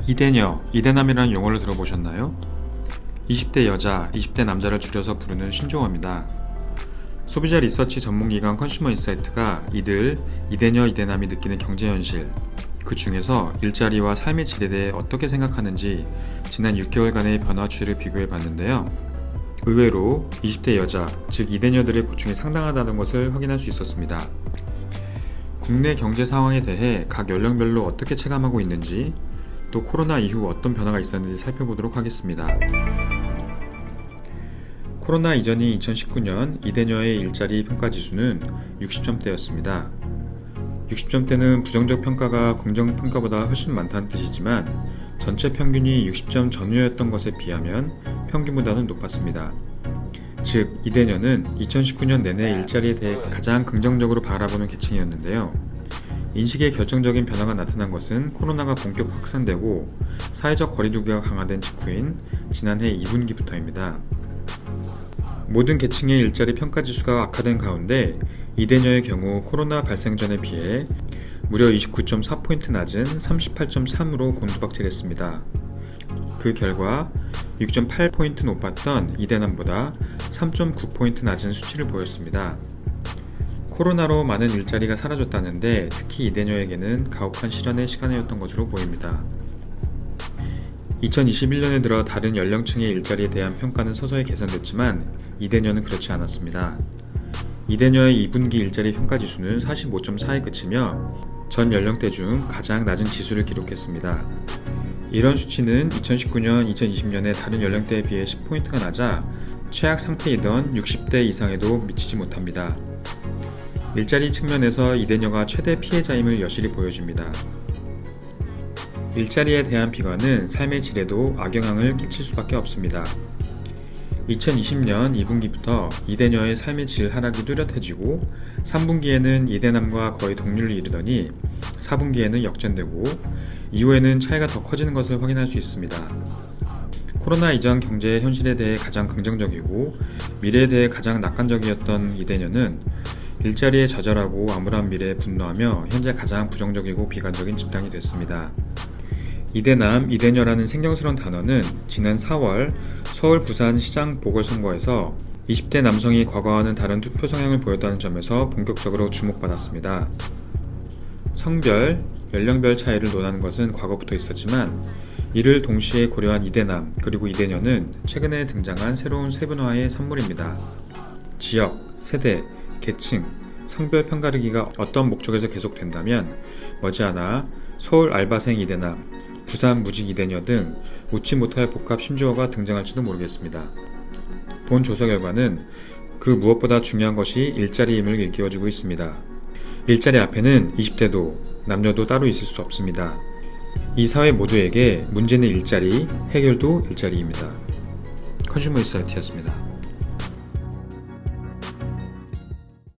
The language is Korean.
이대녀, 이대남이라는 용어를 들어보셨나요? 20대 여자, 20대 남자를 줄여서 부르는 신조어입니다. 소비자 리서치 전문기관 컨슈머 인사이트가 이들, 이대녀, 이대남이 느끼는 경제현실, 그 중에서 일자리와 삶의 질에 대해 어떻게 생각하는지 지난 6개월간의 변화 추이를 비교해 봤는데요. 의외로 20대 여자, 즉 이대녀들의 고충이 상당하다는 것을 확인할 수 있었습니다. 국내 경제 상황에 대해 각 연령별로 어떻게 체감하고 있는지, 또 코로나 이후 어떤 변화가 있었는지 살펴보도록 하겠습니다. 코로나 이전인 2019년 이대녀의 일자리 평가지수는 60점대였습니다. 60점대는 부정적 평가가 긍정 평가보다 훨씬 많다는 뜻이지만 전체 평균이 60점 전후였던 것에 비하면 평균보다는 높았습니다. 즉, 이대녀는 2019년 내내 일자리에 대해 가장 긍정적으로 바라보는 계층이었는데요. 인식의 결정적인 변화가 나타난 것은 코로나가 본격 확산되고 사회적 거리두기가 강화된 직후인 지난해 2분기부터입니다. 모든 계층의 일자리 평가지수가 악화된 가운데 이대녀의 경우 코로나 발생 전에 비해 무려 29.4포인트 낮은 38.3으로 곤두박질했습니다. 그 결과 6.8포인트 높았던 이대남보다 3.9포인트 낮은 수치를 보였습니다. 코로나로 많은 일자리가 사라졌다는데 특히 이대녀에게는 가혹한 실현의 시간이었던 것으로 보입니다. 2021년에 들어 다른 연령층의 일자리에 대한 평가는 서서히 개선됐지만 이대녀는 그렇지 않았습니다. 이대녀의 2분기 일자리 평가지수는 45.4에 그치며 전 연령대 중 가장 낮은 지수를 기록했습니다. 이런 수치는 2019년, 2020년의 다른 연령대에 비해 10포인트가 낮아 최악 상태이던 60대 이상에도 미치지 못합니다. 일자리 측면에서 이대녀가 최대 피해자임을 여실히 보여줍니다. 일자리에 대한 비관은 삶의 질에도 악영향을 끼칠 수밖에 없습니다. 2020년 2분기부터 이대녀의 삶의 질 하락이 뚜렷해지고 3분기에는 이대남과 거의 동률을 이루더니 4분기에는 역전되고 이후에는 차이가 더 커지는 것을 확인할 수 있습니다. 코로나 이전 경제의 현실에 대해 가장 긍정적이고 미래에 대해 가장 낙관적이었던 이대녀는 일자리에 좌절하고 암울한 미래에 분노하며 현재 가장 부정적이고 비관적인 집단이 됐습니다. 이대남, 이대녀라는 생경스러운 단어는 지난 4월 서울 부산 시장 보궐선거에서 20대 남성이 과거와는 다른 투표 성향을 보였다는 점에서 본격적으로 주목받았습니다. 성별, 연령별 차이를 논하는 것은 과거부터 있었지만 이를 동시에 고려한 이대남 그리고 이대녀는 최근에 등장한 새로운 세분화의 산물입니다. 지역, 세대, 계층, 성별 편가르기가 어떤 목적에서 계속된다면 머지않아 서울 알바생 이대남, 부산 무직 이대녀 등 웃지 못할 복합 신조어가 등장할지도 모르겠습니다. 본 조사 결과는 그 무엇보다 중요한 것이 일자리임을 일깨워주고 있습니다. 일자리 앞에는 20대도 남녀도 따로 있을 수 없습니다. 이 사회 모두에게 문제는 일자리, 해결도 일자리입니다. 컨슈머 인사이트였습니다.